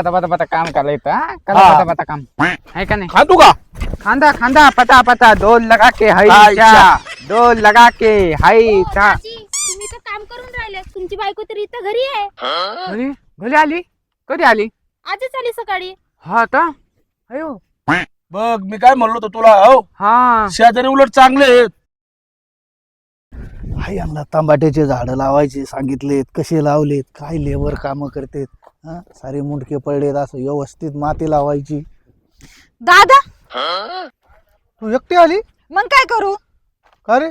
पता पता पता काम करायचं हाँ। पता पता काम है का नहीं? खांदू का? खांदा खांदा पता पता डोल लगा के हाई अच्छा। डोल लगा के हाई चा दाजी, तुम्ही तर काम करून राहिले. तुमची बायको तरी इथं घरी आहे. घरी घरी आली कधी आली? आजच आली सकाळी. हा आता अयो बघ मी काय म्हणलो होतो तुला हो हा शेजारी उलट चांगले आहेत. हाय यांना तांबाट्याचे झाड लावायचे सांगितलेत कसे लावलेत काय लेबर काम करतेत हा सारे मुंडके पडलेत असं व्यवस्थित माती लावायची. दादा तू एकटी आली मग काय करू? का रे?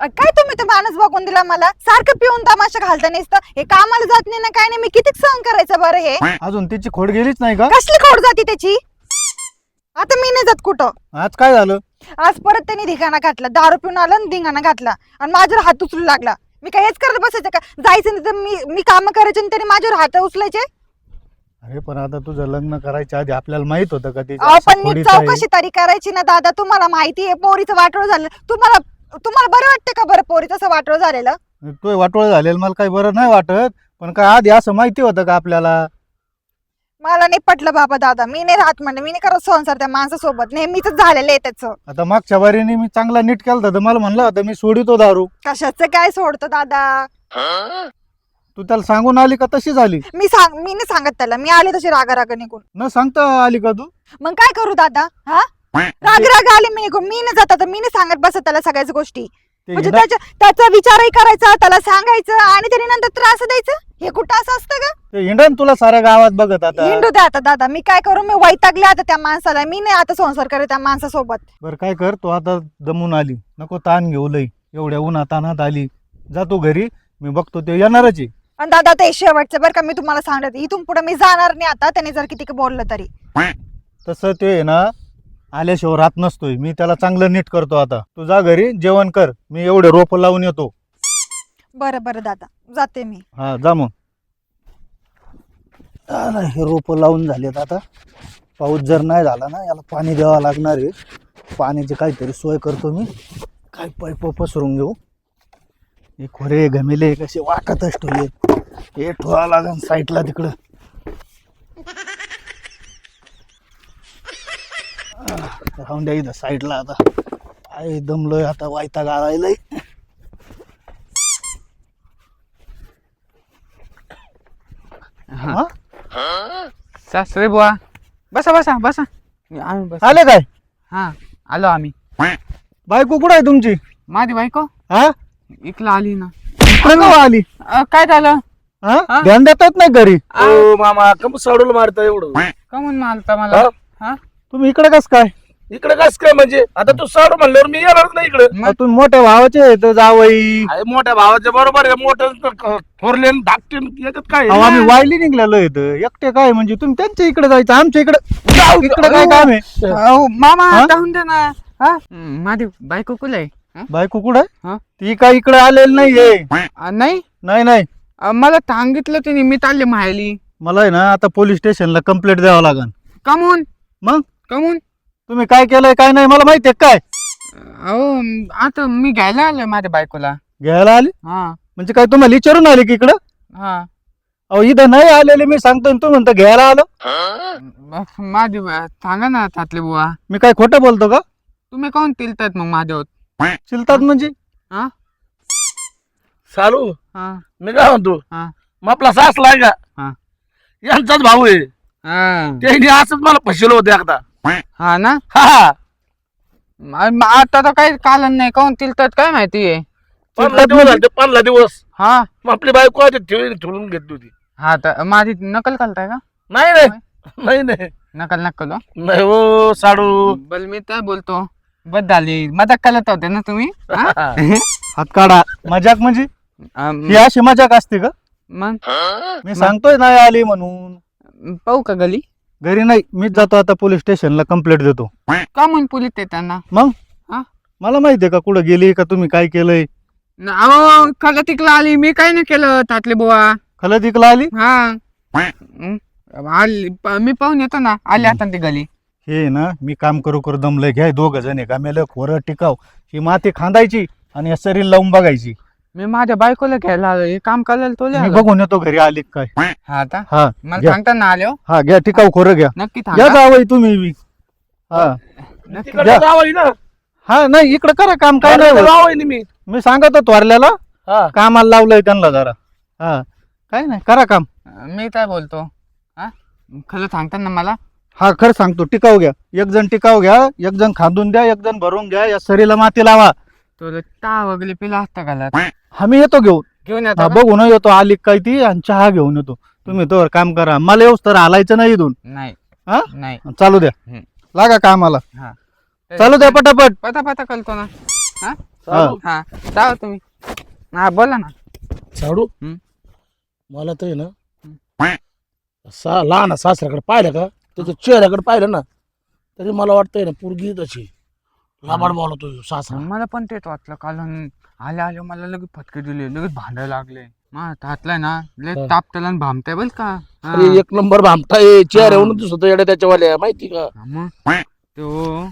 काय तुम्ही तो माणूस बघून दिला मला सारखं पिऊन तमाशा घालता नसतं हे कामाला जात नाही ना काय नाही मी किती सहन करायचं बरं हे अजून तिची खोड गेलीच नाही का? कसली खोड जाती त्याची आता मी नाही जात कुठं. आज काय झालं? आज परत त्यांनी धिंगाणा घातला दारू पिऊन आला आणि धिंगाणा घातला आणि माझ्यावर हात उचलू लागला. मी काय हेच करत बसायचं का? जायचं नाही तर मी काम करायचे आणि त्यांनी माझ्यावर हात उचलायचे. अरे पण आता तुझं लग्न करायच्या आधी आपल्याला माहित होतं का तिची अहो, अशी पण मी खोडीच आहे? चौकशी तरी करायची ना दादा. तुम्हाला माहिती आहे पोरीचं वाटोळ झालं. तुम्हाला बरं वाटतं का बरं पोरीचं असं वाटोळ झालेलं? तू वाटोळ झालेलं मला काही बरं नाही वाटत पण काय आधी असं माहिती होतं का आपल्याला? मला नाही पटलं बाबा दादा. मी नाही राहत म्हणलं मी नाही करत संसार त्या माणसासोबत. नेहमीच झालेलं आहे त्याचं. आता मागच्या बारीने मी चांगला नीट केलं तर मला म्हणलं होतं मी सोडितो दारू. कशाचं काय सोडतो दादा? तू त्याला सांगून आली का तशी झाली? मी नाही सांगत त्याला. मी आले तशी रागा निघून. न सांगता आली का तू? मग काय करू दादा? हा राग आले मी निघून. मी नाही जात तर मी नाही सांगत बसत त्याला सगळ्याच गोष्टी. ते म्हणजे हिंडा- त्याचा विचारही करायचा त्याला सांगायचं आणि त्याने नंतर त्रास द्यायचं. हे कुठं असं असतं का? ते हिंडन तुला साऱ्या गावात बघत आता. हिंडू द्या आता दादा. मी काय करू? मी वैतागले आता त्या माणसाला. मी नाही आता संसार करत त्या माणसासोबत. बरं काय कर तू आता दमून आली नको ताण घेऊ लई एवढ्या उन्हात तानात आली. जा तू घरी मी बघतो ते येणारच आहे. आणि दादा ते शेवटचं बरं का मी तुम्हाला सांगते इथून पुढे मी जाणार नाही आता. त्याने जर किती बोललं तरी. तसं ते आहे ना आल्याशिवाय राहत नसतोय. मी त्याला चांगलं नीट करतो. आता तू जा घरी जेवण कर मी एवढे रोप लावून येतो. बरं दादा जाते मी. हा जा मग. हे रोप लावून झालेत आता पाऊस जर नाही झाला ना याला पाणी द्यावं लागणार आहे. पाण्याची काहीतरी सोय करतो मी. काय पाईप पसरून घेऊ. हे खोरे घमेले कसे वाटतच ठेवले हे ठेवावं लागेल साईडला तिकडं. राहून द्या इथं साईडला. आता काय दमलोय आता वायताग आलाय. हा सासरे बुवा बसा बसा बसा आम्ही बस आले काय? हा आलो आम्ही. बायको कुठं आहे तुमची? माझी बायको हा इकला आली ना. इकडं का आली? काय झालं? हा हा? ध्यान देतात नाही घरी? ओ मामा कम साडूला मारता एवढं का म्हणून मारता मला? हा? हा तुम्ही इकडे कस काय? इकडे कस काय म्हणजे आता तू साडू म्हणल्यावर मी येणार नाही इकडे. मग तुम्ही मोठ्या भावाचे आहेत जावई. अरे मोठ्या भावाच्या बरोबर आहे मोठं थोरले धाकटे याच्यात काय अहो, आम्ही वायली निघलेलो इथं एकटे काय म्हणजे तुम्ही त्यांच्या इकडे जायचं आमच्या इकडे इकडे काय काम आहे? अहो, मामा हा? जाऊन दे ना. हा माझी बायको कुठे आहे? हा? बायको कुठे हा? ती काय इकडे आलेली नाहीये. नाही नाही नाही मला सांगितलं तिने मी चालले माहेली. मला आहे ना आता पोलीस स्टेशनला कंप्लेंट द्यावं लागेल. कमून मग कमून तुम्ही काय केलंय काय नाही मला माहितीये काय? अहो आता मी घ्यायला आलोय माझ्या बायकोला. घ्यायला आली हा म्हणजे काय तुम्हाला विचारून आली की इकडं? हा अहो इथं नाही आलेले मी सांगतो तू म्हणतो घ्यायला आलो. माझी सांगा ना त्यातले बुवा मी काय खोटं बोलतो का? तुम्ही कोण तिलतात मग माझ्यावर? चिलतात म्हणजे? हा सालू हा मी काय म्हणतो हा मग आपला सासला आहे हा. का यांचाच भाऊ आहे. हा त्यांनी असंच मला फसवलं होतं एकदा. हा ना. हा आता तर काही कालन नाही कोण तिलतात काय माहितीये. 15 दिवस झाले 15 दिवस हा मग आपली बायको आधी ठेवून घेतली होती. हा तर माझी नकल करताय का? नाही नाही नाही नाही नकल नकल हो. नाही हो साडू. बल मी काय बोलतो बद झाली मजाक करत होते ना तुम्ही? हा? हात काढा. मजाक म्हणजे ही अशी मजाक असते का? मग मी सांगतोय नाही आली म्हणून. पाहू का गली? घरी नाही मीच जातो आता पोलीस स्टेशनला कंप्लेंट देतो. का म्हणून पोलीस त्यांना? मग हा? मला माहितीये का कुठं गेली का तुम्ही काय केलंय? अहो खला तिकला आली मी काय नाही केलं तातले बुवा. खलं तिकला आली? हा आली मी पाहून येतो ना आली आता ती गली. हे ना मी काम करू करू दमलंय. घ्याय 2 जण एका मेलं खोरं टिकाव ही माती खांदायची आणि या शरीर लावून बघायची मी माझ्या बायकोला घ्यायला आलो हे काम करायला तो मी बघून येतो घरी आली काय. हा आता हा मला घ्या. सांगता ना आले हो हा घ्या टिकाऊ खोरं घ्या. नक्की घ्या सांगा जावई तुम्ही बी. हा नक्की तिकडे जावं ना हा नाही इकडे करा काम काय नाही होत. जावं मी मी सांगतो थोरल्याला हा कामाला लावलंय त्यांना जरा. हा काय नाही करा काम. मी काय बोलतो हा खरं सांगता ना मला हा खरं सांगतो टिकाऊ घ्या. एक जण टिकाऊ घ्या, एक जण खांदून द्या, एक जण भरून घ्या. या सरीला माती लावा. तुला ता वगैरे पिला असता का आम्ही येतो घेऊन. घेऊन हा येतो का? बघून येतो आली काय ती आणि चहा घेऊन येतो. तुम्ही तोवर काम करा. मला येऊस तर हालायचं नाही इथून. नाही हा नाही चालू द्या. हम्म. लागा कामाला. हा चालू द्या पटापट. पता पता करतो ना हा हा. हा जाओ तुम्ही हा बोला ना साडू हम्म. मला तर आहे ना लहान सासऱ्याकडे पाहिलं का त्याच्या चेहऱ्याकडे पाहिलं ना तरी मला वाटतंय ना पोरगी तशी लाबाड बोलतो सासरा. मला पण तेच वाटलं काल आले आले मला लगेच फटके दिले लगेच भांडायला लागले माझ्या हातलाय ना लय तापतेला आणि भामताय बल का हा. अरे एक नंबर भामटाय चेहऱ्यावरून दिसत येड्या त्याच्यावाल्या माहिती का. मग तो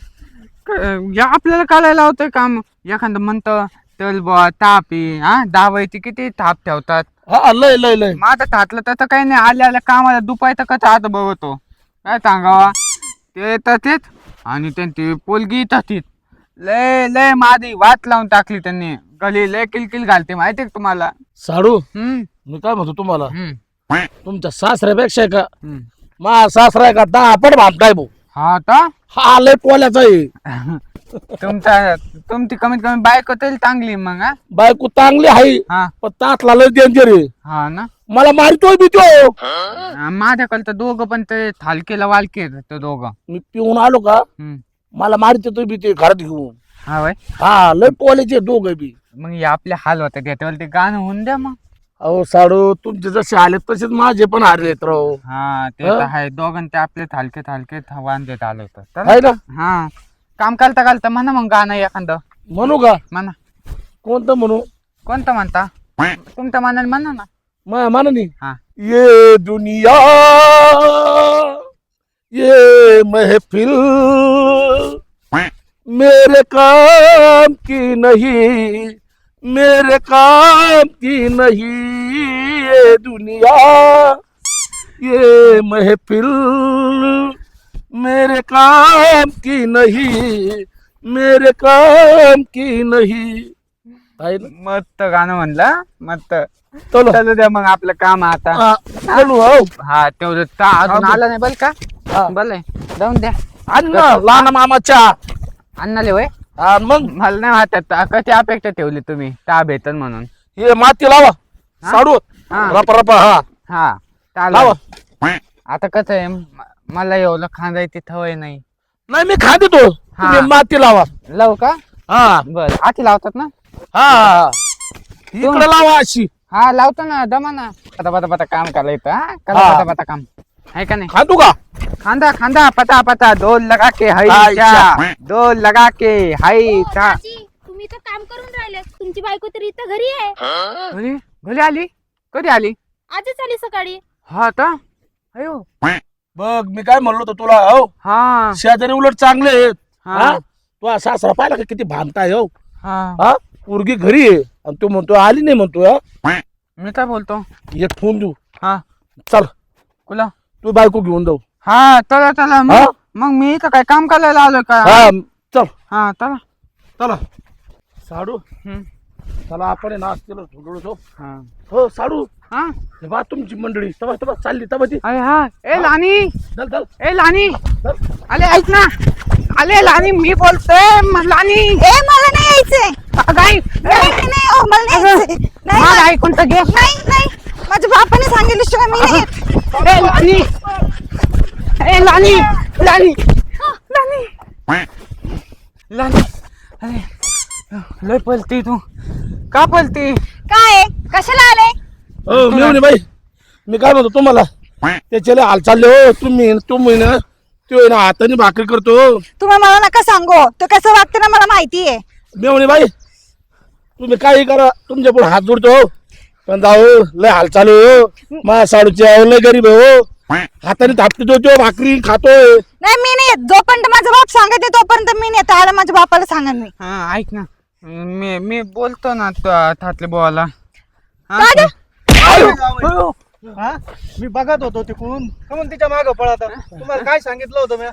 आपल्याला काढायला होतंय काम एखादं म्हणतं तल बुवा तापी हा दावायची किती ताप ठेवतात हा लय लय लय माझं ताटलं तर काही नाही आल्या आल्या कामाला दुपाय तर कसं हात बघतो काय सांगावा ते येतात तेच आणि त्यांची पोलगी येतात लय लय मादी वाट लावून टाकली त्यांनी गली लय किलकिल घालते माहितीये का तुम्हाला साडू हम्म मी काय म्हणतो तुम्हाला हम्म तुमच्या सासऱ्यापेक्षा आहे का हम्म मा सासरा आहे का दहा पण भामटाय भाऊ. हा आता हा लय पोल्याचा आहे. तुमची कमीत कमी बायको तरी चांगली मग हा बायको चांगली आहे हा पण तातला लय डेंजर आहे. हा ना मला मारितोय मी तो. माझ्याकडे तर दोघं पण ते थालकेला वालके ते दोघं मी पिऊन आलो का हम्म. मला मारितोय बी ते घरात घेऊन. हा वय हा लय पोल्याचे दोघं बी. मग हे आपले हाल होते त्याच्यावर ते गाणं होऊन द्या मग अहो साडू तुमचे जसे आले तसेच माझे पण हारलेत राव. हा ते तर आहे दोघं ते आपले थालके वांदेत आलं होतं आहे ना हा काम करता म्हणा मग गाणं एखादं म्हणू का म्हणा कोणतं म्हणू कोणतं म्हणता तुमच्या मनाने म्हणा ना म्हणा नी हा ये दुनिया ये महफिल मेरे काम की नहीं मेरे काम की नहीं ये दुनिया ये महफिल मेरे काम की नहीं मेरे काम की नहीं. आहे ना? मस्त गाणं म्हणलं मस्त चलो चालू द्या मग आपलं काम आता हा, चलू हो. हा तेवढं अजून आलं नाही बल का हा. बल जाऊन द्या अण्णा लहान मामाच्या अन्नाले वय हा, मग मला नाही वाटत कशी अपेक्षा ठेवली तुम्ही ताब येतात म्हणून हे माती लावा साडू हा. रपा रपा हा हा लावा. चालेल आता कसं आहे मला एवढं खांदायची थवय नाही नाही मी खा देतो तुम्ही माती लावा. लावू का हा बर आधी लावतात ना हा इकडे लावा अशी. हा लावतो ना दमा ना पता पता काम करायचं हा करा हा. पता काम आहे का नाही खांदू का खांदा खांदा पता पता दोन लगा के हाई अच्छा. दोन लगा के हाई हो, चा दाजी, तुम्ही तर काम करून राहिले तुमची बायको तर इथं घरी आहे. घरी घरी आली कधी आली आजच आली सकाळी. हा आता अयो बघ मी काय म्हणलो होतो तुला हो हा शेजारी उलट चांगले आहेत. हा. हा तू सासरा पाहिला का किती भांडताय हो. हा हा पोरगी घरी आहे आणि तू म्हणतो आली नाही म्हणतो हा? मी काय बोलतो एक फोन देऊ हा चल कुला तू बायको घेऊन जाऊ. हा चला चला हा? मग मी इथं काय काम करायला आलोय का हा चल हा चला चला साडू हम्म. चला आपण आहे ना असतील थोडं हा हो साडू हा हे बा तुमची मंडळी तबा तबा चालली तबा ती अरे हा ए लानी चल चल ए लानी चल. अरे ऐक ना अरे लानी मी बोलतोय लानी ए मला नाही यायचंय. काय नाही नाही, ओ, मला नाही यायचंय. नाही मला ऐकून तर घे नाही नाही माझ्या बापाने सांगितल्याशिवाय मी नाही येत. ए लानी ए लानी लानी लानी लानी अरे लय पलती तू का पलती काय कशाला आले? हो मिळून बाई मी काय म्हणतो तुम्हाला त्याच्याले हाल चालले हो तुम्ही ना तो ना हाताने भाकरी करतो. तुम्ही मला नका सांगू तो कसं वागते ना मला माहिती आहे. मेवणी बाई तुम्ही काही करा तुमच्या पुढे हात जोडतो हो. पण जाऊ लय हाल चालू हो माझ्या साडूची लय गरीब आहे हो हाताने थापतो तो भाकरी खातोय. नाही मी नाही येत जोपर्यंत माझा बाप सांगत नाही तोपर्यंत मी नाही येत. आला माझ्या बापाला सांगा मी. हा ऐक ना मी बोलतो ना थातले बोवाला दादा हा मी बघत होतो तिकून म्हणून तिच्या मागं पळत तुम्हाला काय सांगितलं होतं मी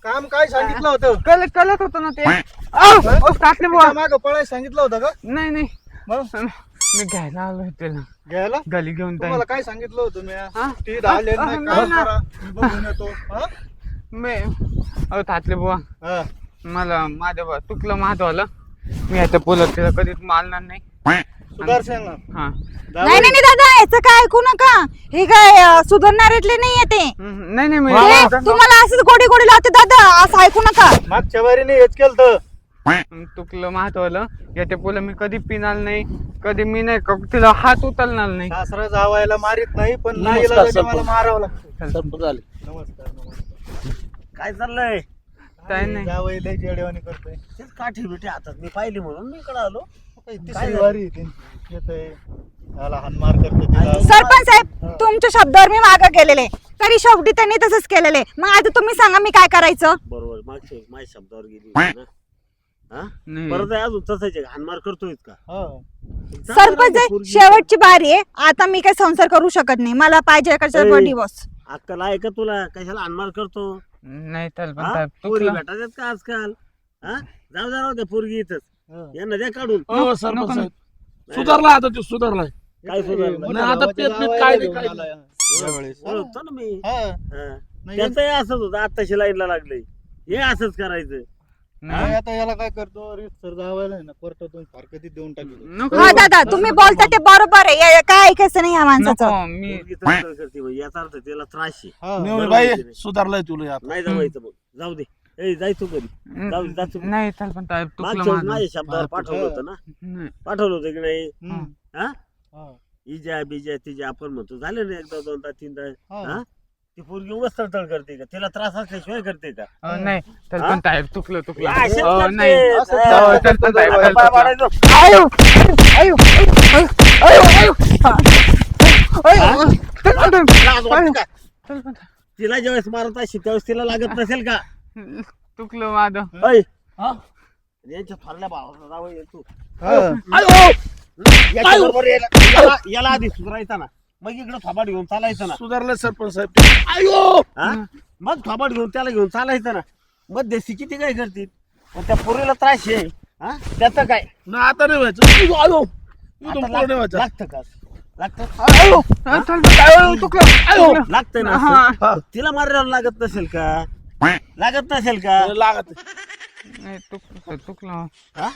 काम काय सांगितलं होतं कळत होतं ना ते थातले बोवा मागं पळायला सांगितलं होतं का नाही नाही मग मी घ्यायला आलोय त्याला घ्यायला गली घेऊन जाईन. तुम्हाला काय सांगितलं होतं मी हा? ती आले नाही नाही काम ना. करा, मी बघून येतो हा? अहो थातले बुवा हा. मला माझ्या चुकलं महादेवाला मी आता बोलत तिला कधीच मारणार नाही सुदर्शन ना. हा नाही नाही दादा याचं काय ऐकू नका हे काय सुधारणाऱ्यातले नाहीये ते नाही नाही मी हे तुम्हाला असंच गोडी गोडी लावते दादा असं ऐकू नका मागच्या वारीने हेच केलं तर चुकलं महत्वाला याच्या पुढे मी कधी पिणार नाही कधी मी नाही तिला हात उचलणार नाही सासरा जावायला मारित नाही पण नाही नमस्कार, इलाजाने सरपंच. मला मारावं लागतं सरपंच आले. नमस्कार नमस्कार काय चाललंय काय नाही. जावई लय जेडेवानी करतोय तेच काठी बिठी हातात मी पाहिली म्हणून मी इकडे आलो तिसरी वारी आहे त्यांची. येतंय त्याला हानमार करतो तिला. सरपंच साहेब तुमच्या शब्दावर मी मागं गेलेले तरी शेवटी त्यांनी तसंच केलेले मग आता तुम्ही सांगा मी काय करायचं बरोबर मागच्या माझ्या शब्दावर गेली होती ना हा नाही. परत आहे अजून तसंच आहे हानमार करतोय का हा. सरपंच साहेब, शेवटची बारी आहे आता मी काही संसार करू शकत नाही मला पाहिजे ए. डिवोर्स अक्कल आहे का तुला कशाला हानमार करतो नाही तर पण हा? साहेब पोरी चुकलं भेटायच्यात का आजकाल हा जाऊ राहू द्या पोरगी इथंच हा. यांना द्या काढून हो सरपंच साहेब सुधारला आता तो सुधारलाय काय सुधारलं मोठ्या आता भावाच्या पेत बीत जावयाला काय घेऊन नाही, आलाय. यावेळेस. ओळखतो ना मी हा. हा. नाही, त्याचंही असंच होतं आत्ताशी लाईनला लागलंय हे असंच करायचं नाही, आता याला काय करतो सर जावायला आहे ना कोर्टातून फारकतीत देऊन टाकली नको हा दादा तुम्ही बोलता ते बरोबर आहे काय ऐकायचं नाही या माणसाचं नको मी पोरगी तळतळ करते म्हणजे याचा अर्थ त्याला त्रास आहे हा. नेवमी बाई सुधारलाय तुला आता नाही जमायचं बघ जाऊ दे ए जायचो कधी जाऊ दे जायचो नाही तर पण साहेब चुकलं मागच्या वेळेस माझं माझ्या शब्दावर बाप रे. पाठवलं होतं ना नाही. पाठवलं होतं की नाही हम्म. हा हा. इजा बिजा तिजा आपण म्हणतो झालं ना एकदा दोनदा तीनदा हा. हा ती पोरगी उगाच तळतळ करते का तिला त्रास असल्याशिवाय करते का नाही तर हा? पण साहेब चुकलं चुकलं असेच अहो, करते. नाही असं हा. जाऊ, चल, चल, साहेब, पाय चल, चल. पाडायचं. आयो आयो आयो आयो लाज वाटते का? चल पण तिला ज्यावेळेस मारत असेल त्यावेळेस तिला लागत नसेल का चुकलं माझं ऐ, हा? यांच्या थोरल्या भावाला जावं ये तू हा. याच्या बरोबर याला आधी सुधारायचा ना मग इकडे थोबाड घेऊन चालायचं ना सुधारलाय सरपंच साहेब अयो हा? मग थोबाड घेऊन त्याला घेऊन चालायचं ना मध्यस्थी किती काय करतील पण त्या पोरीला त्रास आहे हा त्याचं काय ना आता नाही व्हायचं अयो इथून आता पुढे नाही व्हायचं लागतं का लागतं चल पण साहेब, चुकलं लागतंय ना हा. असं? तिला मारायला लागत नसेल का लागत नसेल का लागत नाही चुकलं हा?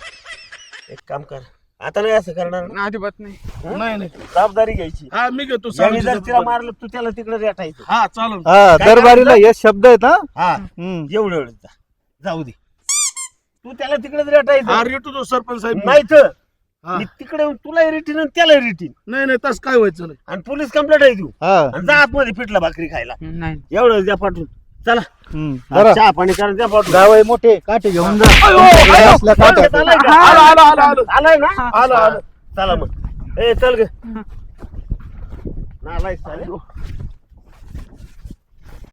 एक काम कर आता नाही असं करणार ना? अजिबात नाही नाही नाही जबाबदारी घ्यायची हा मी घेतो ज्याने जर तिला सावलीची मारलं तू त्याला तिकडे रेटायचं हा चालेल हा काय दरबारीला करायचं? हे शब्द आहेत हा हा हम्म. एवढं एवढं जाऊ दे तू त्याला तिकडे रेटायचं हा रेटू तो सरपंच साहेब नाही तर हा. मी तिकडे येऊन तुला रिटीन आणि त्याला रिटीन नाही नाही तसं काय व्हायचं नाही आणि पोलीस कंप्लेंट आहे तू हा आणि जा आतमध्ये पिठला भाकरी खायला नाही एवढं द्या पाठवून चला हम्म. बरं चहा पाणी करून द्या पाठवून जावई मोठे काठी घेऊन जा अयो, अयो. असल्या काठ्या. आलाय का? आलं आलं आलं आलं आलाय ना आलं आलं चला मग ए चल ग नालायक चालेल